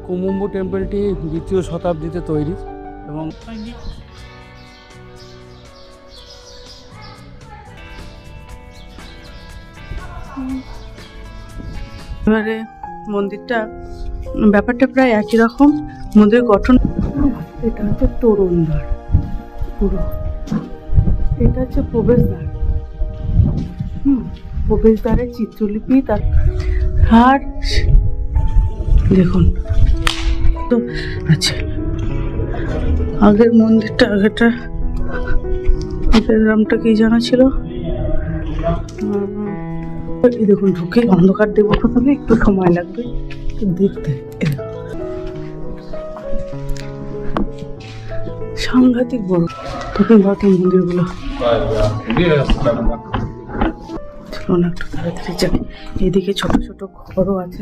কুমুম্বু টেম্পলটি 2য় শতাব্দীতে তৈরি এবং এবারে মন্দিরটা ব্যাপারটা প্রায় একই রকম। মন্দিরের গঠন, এটা হচ্ছে তোরণ দ্বার, পুরো এটা হচ্ছে প্রবেশদ্বার। প্রবেশদ্বারের চিত্রলিপি তার আর দেখুন তো আচ্ছা, আগের মন্দিরটা আগের নামটা কি জানা ছিল? এই দেখুন, ঢুকে অন্ধকার দেবো প্রথমে, একটু সময় লাগবে দেখতে। সাংঘাতিক বড়, তখন ভাবতাম মন্দিরগুলো ছিল না, একটু তাড়াতাড়ি যাই। এদিকে ছোট ছোট ঘরও আছে।